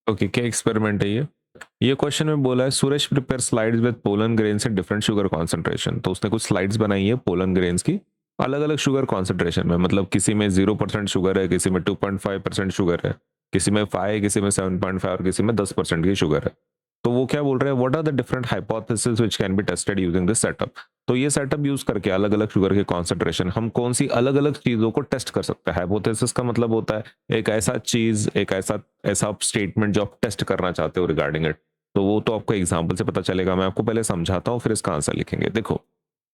Okay, क्या experiment है ये क्वेश्चन में बोला है Suresh prepare slides with pollen grains at different sugar concentration. तो उसने कुछ स्लाइड्स बनाई है पोलन ग्रेन्स की अलग अलग शुगर कॉन्सेंट्रेशन में, मतलब किसी में 0% शुगर है, किसी में 2.5% शुगर है, किसी में 5, किसी में 7.5 और किसी में 10% की शुगर है। तो वो क्या बोल रहे हैं, what are the different hypothesis which can be tested using this setup. तो ये सेटअप यूज करके अलग अलग शुगर के कॉन्सेंट्रेशन हम कौन सी अलग अलग चीजों को टेस्ट कर सकते हैं। हाइपोथेसिस का मतलब होता है एक ऐसा चीज, एक ऐसा ऐसा स्टेटमेंट जो आप टेस्ट करना चाहते हो रिगार्डिंग इट। तो वो तो आपको एग्जाम्पल से पता चलेगा, मैं आपको पहले समझाता हूँ फिर इसका आंसर लिखेंगे। देखो,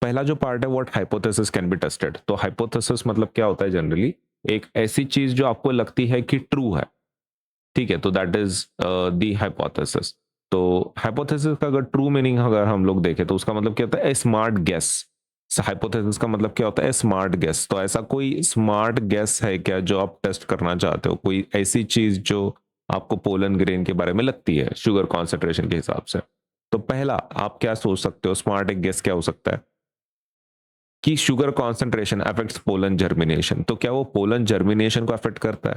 पहला जो पार्ट है what hypothesis can be tested. तो हाइपोथेसिस मतलब क्या होता है, जनरली एक ऐसी चीज जो आपको लगती है कि ट्रू है, ठीक है, तो दैट इज दी हाइपोथेसिस। तो हाइपोथेसिस का अगर ट्रू मीनिंग अगर हम लोग देखें तो उसका मतलब क्या होता है, स्मार्ट गेस। हाइपोथेसिस का मतलब क्या होता है, स्मार्ट गेस। तो ऐसा कोई स्मार्ट गेस है क्या जो आप टेस्ट करना चाहते हो, कोई ऐसी चीज जो आपको पोलन ग्रेन के बारे में लगती है शुगर कॉन्सेंट्रेशन के हिसाब से। तो पहला आप क्या सोच सकते हो, स्मार्ट एक गेस क्या हो सकता है कि sugar concentration affects pollen germination. तो क्या वो पोलन जर्मिनेशन को अफेक्ट करता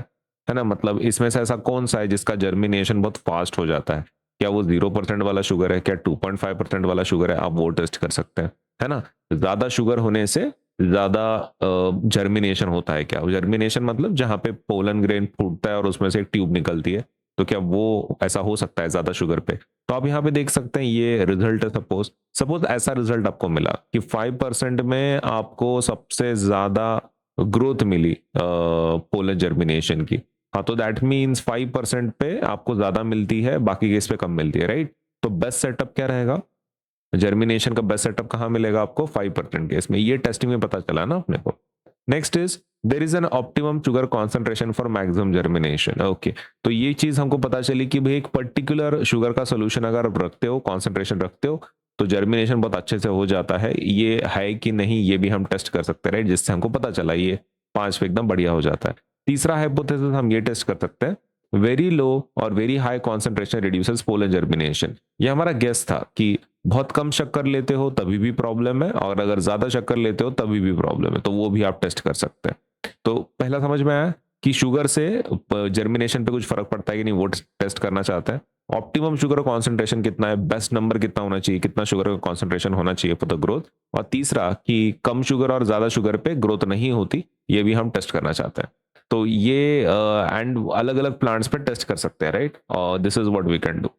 है ना, मतलब इसमें से ऐसा कौन सा है जिसका जर्मिनेशन बहुत फास्ट हो जाता है। क्या वो 0% वाला शुगर है, क्या 2.5% वाला शुगर है, आप वो टेस्ट कर सकते हैं, है ना। ज्यादा शुगर होने से ज्यादा जर्मिनेशन होता है क्या, जर्मिनेशन मतलब जहां पे पोलन ग्रेन फूटता है और उसमें से एक ट्यूब निकलती है। तो क्या वो ऐसा हो सकता है ज्यादा शुगर पे। तो आप यहाँ पे देख सकते हैं ये रिजल्ट है, सपोज सपोज ऐसा रिजल्ट आपको मिला कि 5% में आपको सबसे ज्यादा ग्रोथ मिली पोलन जर्मिनेशन की। हाँ, तो दैट मीन्स 5% पे आपको ज्यादा मिलती है, बाकी केस पे कम मिलती है, राइट। तो बेस्ट सेटअप क्या रहेगा, जर्मिनेशन का बेस्ट सेटअप कहाँ मिलेगा आपको, 5% केस में। ये टेस्टिंग में पता चला ना अपने को। Next is there is an optimum sugar concentration for maximum germination. Okay, तो ये चीज हमको पता चली कि भाई एक पर्टिकुलर शुगर का सोल्यूशन अगर आप रखते हो, कॉन्सेंट्रेशन रखते हो, तो जर्मिनेशन बहुत अच्छे से हो जाता है। ये है कि नहीं ये भी हम टेस्ट कर सकते हैं, राइट, जिससे हमको पता चला ये 5 पे एकदम बढ़िया हो जाता है। तीसरा हाइपोथेसिस हम ये टेस्ट कर सकते हैं, वेरी लो और very high concentration reduces pollen germination. ये हमारा गेस था कि बहुत कम शक्कर लेते हो तभी भी प्रॉब्लम है, और अगर ज्यादा शक्कर लेते हो तभी भी प्रॉब्लम है, तो वो भी आप टेस्ट कर सकते हैं। तो पहला समझ में आया कि शुगर से जर्मिनेशन पे कुछ फर्क पड़ता है कि नहीं, वो टेस्ट करना चाहते हैं। ऑप्टिमम शुगर कॉन्सेंट्रेशन कितना है, बेस्ट नंबर कितना होना चाहिए, कितना शुगर का कॉन्सेंट्रेशन होना चाहिए फॉर द ग्रोथ। और तीसरा कि कम शुगर और ज्यादा शुगर पे ग्रोथ नहीं होती, ये भी हम टेस्ट करना चाहते हैं। तो ये एंड अलग अलग प्लांट्स पे टेस्ट कर सकते हैं, राइट, और this is what we can do.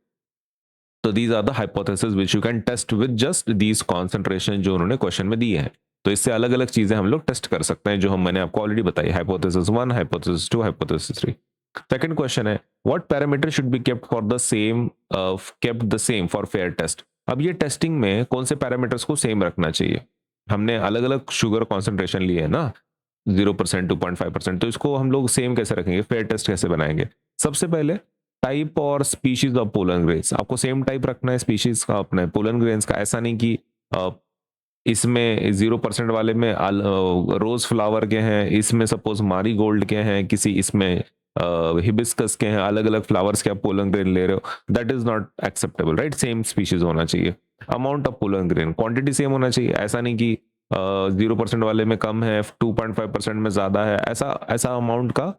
तो these are the hypothesis which you can test with just these concentration जो उन्होंने क्वेश्चन में दिए हैं। तो इससे अलग अलग चीजें हम लोग टेस्ट कर सकते हैं जो मैंने आपको ऑलरेडी बताई, hypothesis 1, hypothesis 2, hypothesis 3। Second question है what parameter should be kept the same for fair test. अब ये टेस्टिंग में कौन से पैरामीटर्स को सेम रखना चाहिए। हमने अलग अलग शुगर कॉन्सेंट्रेशन लिए है ना, 0%, 2.5%, तो इसको हम लोग सेम कैसे रखेंगे, फेयर टेस्ट कैसे बनाएंगे। सबसे पहले टाइप और स्पीशीज ऑफ पोलन ग्रेन्स, आपको सेम टाइप रखना है स्पीशीज का अपने पोलन ग्रेन्स का। ऐसा नहीं कि इसमें 0% वाले में रोज फ्लावर के हैं, इसमें सपोज मारी गोल्ड के हैं, किसी इसमें हिबिस्कस के हैं, अलग अलग फ्लावर्स के आप पोलन ग्रेन ले रहे हो, that is not acceptable, right. Same species होना चाहिए। Amount of pollen grain quantity same होना चाहिए, ऐसा नहीं कि 0% वाले में कम है, 2.5% में ज्यादा है, ऐसा ऐसा अमाउंट का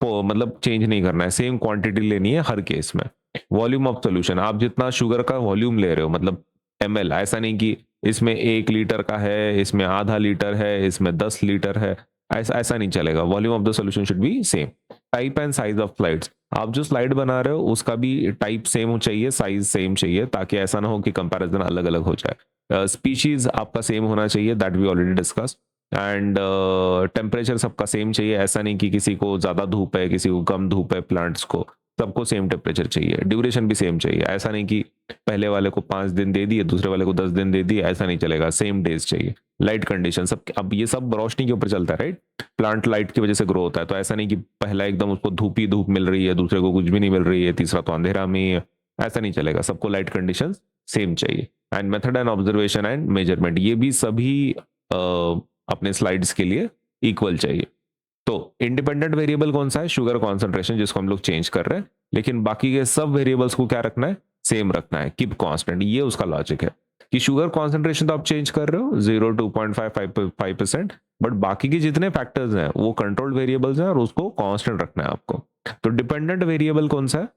मतलब चेंज नहीं करना है, सेम क्वांटिटी लेनी है हर केस में। वॉल्यूम ऑफ सोल्यूशन, आप जितना शुगर का वॉल्यूम ले रहे हो, मतलब ml, ऐसा नहीं कि इसमें 1 लीटर का है, इसमें आधा लीटर है, इसमें 10 लीटर है, ऐसा ऐसा नहीं चलेगा। Volume of the solution should be same. Type and size of slides, आप जो स्लाइड बना रहे हो उसका भी टाइप सेम चाहिए, साइज सेम चाहिए, ताकि ऐसा ना हो कि कंपैरिजन अलग अलग हो जाए। स्पीशीज आपका सेम होना चाहिए, that we already discuss. And temperature सबका सेम चाहिए, ऐसा नहीं कि किसी को ज्यादा धूप है, किसी को कम धूप है, प्लांट्स को सबको सेम टेम्परेचर चाहिए। ड्यूरेशन भी सेम चाहिए, ऐसा नहीं कि पहले वाले को 5 दिन दे दिए, दूसरे वाले को 10 दिन दे दिए, ऐसा नहीं चलेगा, सेम डेज चाहिए। लाइट कंडीशन सब, अब ये सब रोशनी के ऊपर चलता है, राइट। प्लांट लाइट की वजह से ग्रो होता है, तो ऐसा नहीं कि पहला एकदम उसको धूप ही धूप मिल रही है, दूसरे को कुछ भी नहीं मिल रही है, तीसरा तो अंधेरा में ही है, ऐसा नहीं चलेगा, सबको लाइट कंडीशन सेम चाहिए। And method and observation and measurement, ये भी सभी अपने स्लाइड्स के लिए इक्वल चाहिए। तो इंडिपेंडेंट वेरिएबल कौन सा है, शुगर कॉन्सेंट्रेशन, जिसको हम लोग चेंज कर रहे हैं, लेकिन बाकी के सब वेरिएबल्स को क्या रखना है, सेम रखना है, कीप कांस्टेंट। ये उसका लॉजिक है कि शुगर कॉन्सेंट्रेशन तो आप चेंज कर रहे हो 0, 2.5%, बट बाकी के जितने फैक्टर्स हैं वो कंट्रोल्ड वेरिएबल्स हैं और उसको कांस्टेंट रखना है आपको। तो डिपेंडेंट वेरिएबल कौन सा है,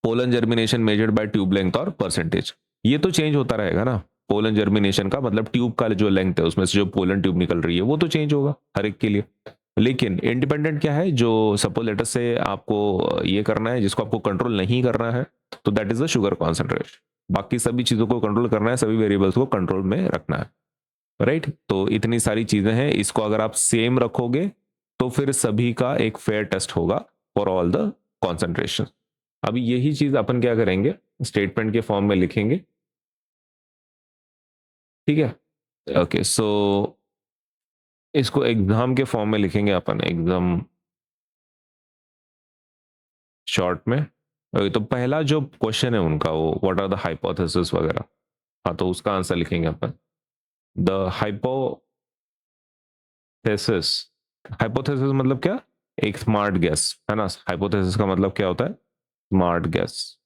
pollen germination measured by tube length और परसेंटेज, ये तो चेंज होता रहेगा ना। पोलन जर्मिनेशन का मतलब ट्यूब का जो लेंथ है उसमें से जो पोलन ट्यूब निकल रही है वो तो चेंज होगा हर एक के लिए। लेकिन इंडिपेंडेंट क्या है, जो सपोज लेटर से आपको ये करना है जिसको आपको कंट्रोल नहीं करना है, तो that is the sugar concentration. बाकी सभी चीजों को कंट्रोल करना है, सभी वेरिएबल्स को कंट्रोल में रखना है, राइट। तो इतनी सारी चीजें हैं, इसको अगर आप सेम रखोगे तो फिर सभी का एक फेयर टेस्ट होगा फॉर ऑल द कॉन्सेंट्रेशन। अभी यही चीज अपन क्या करेंगे, स्टेटमेंट के फॉर्म में लिखेंगे, ठीक है। ओके, सो इसको एग्जाम के फॉर्म में लिखेंगे अपन, एग्जाम शॉर्ट में। ओके, तो पहला जो क्वेश्चन है उनका वो व्हाट आर द हाइपोथेसिस वगैरह, हाँ तो उसका आंसर लिखेंगे अपन। द हाइपोथेसिस, हाइपोथेसिस मतलब क्या, एक स्मार्ट गेस है ना। हाइपोथेसिस का मतलब क्या होता है, smart guess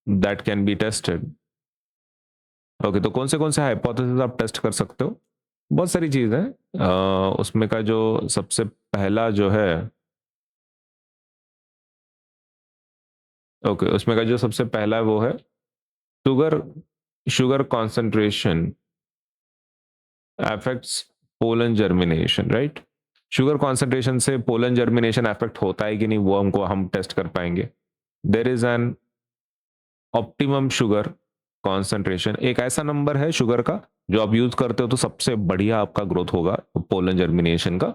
that can be tested. Okay, तो कौन से हाइपोथेसिस आप टेस्ट कर सकते हो, बहुत सारी चीज है। उसमें का जो सबसे पहला जो है, ओके उसमें का जो सबसे पहला है वो है sugar, sugar concentration affects pollen germination, right. Sugar concentration से पोलन जर्मिनेशन अफेक्ट होता है कि नहीं वो हमको हम टेस्ट कर पाएंगे। There is an optimum sugar concentration, एक ऐसा नंबर है शुगर का जो आप यूज करते हो तो सबसे बढ़िया आपका ग्रोथ होगा पोलन जर्मिनेशन का,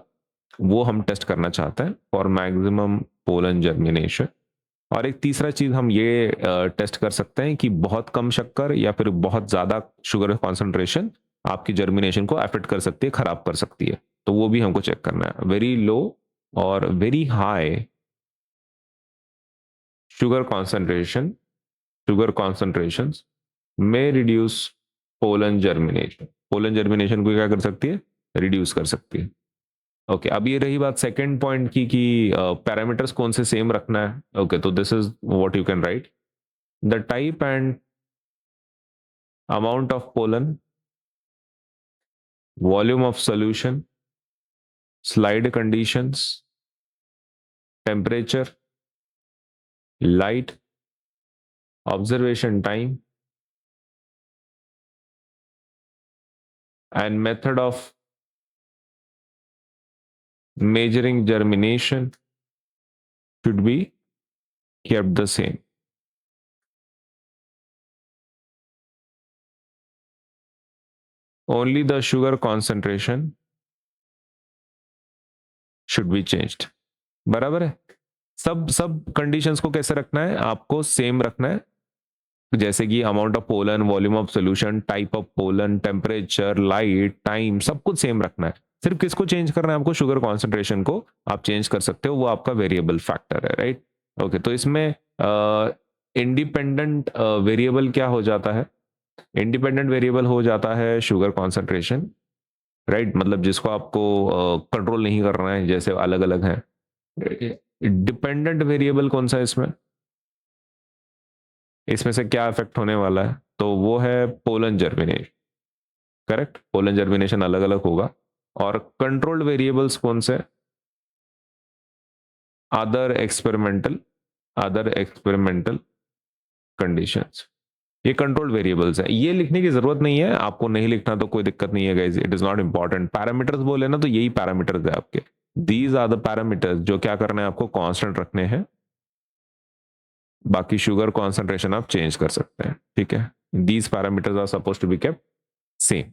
वो हम टेस्ट करना चाहते हैं फॉर मैक्सिमम पोलन जर्मिनेशन। और एक तीसरा चीज हम ये टेस्ट कर सकते हैं कि बहुत कम शक्कर या फिर बहुत ज्यादा शुगर कॉन्सेंट्रेशन आपकी जर्मिनेशन को अफेक्ट कर सकती है, खराब कर सकती है, तो वो भी हमको चेक करना है। वेरी लो और very high sugar concentration, sugar concentrations में reduce pollen germination, pollen germination को क्या कर सकती है, रिड्यूस कर सकती है। ओके, अब ये रही बात सेकंड पॉइंट की कि पैरामीटर्स कौन से सेम रखना है। ओके, तो this is what you can write, the type and amount of pollen, volume of solution, slide conditions, temperature, light, observation time and method of measuring germination should be kept the same. Only the sugar concentration should be changed. बराबर है। सब conditions को कैसे रखना है, आपको same रखना है, जैसे कि amount of pollen, volume of solution, type of pollen, temperature, light, time, सब कुछ सेम रखना है। सिर्फ किसको चेंज करना है आपको, शुगर कॉन्सेंट्रेशन को आप चेंज कर सकते हो, वो आपका वेरिएबल फैक्टर है, राइट। ओके, तो इसमें इंडिपेंडेंट वेरिएबल क्या हो जाता है, इंडिपेंडेंट वेरिएबल हो जाता है शुगर कॉन्सेंट्रेशन, राइट, मतलब जिसको आपको कंट्रोल नहीं करना है, जैसे अलग अलग है। डिपेंडेंट वेरिएबल कौन सा है इसमें, इसमें से क्या इफेक्ट होने वाला है, तो वो है pollen germination, correct, pollen germination अलग अलग होगा। और कंट्रोल्ड वेरिएबल्स कौन से, अदर एक्सपेरिमेंटल कंडीशंस, ये कंट्रोल्ड वेरिएबल्स है। ये लिखने की जरूरत नहीं है, आपको नहीं लिखना तो कोई दिक्कत नहीं है guys, it is not important. Parameters बोले ना तो यही पैरामीटर्स है आपके, दीज आर द पैरामीटर्स जो क्या करना है आपको कांस्टेंट रखने हैं, बाकी शुगर कॉन्सेंट्रेशन आप चेंज कर सकते हैं, ठीक है। These parameters are suppose to be kept same.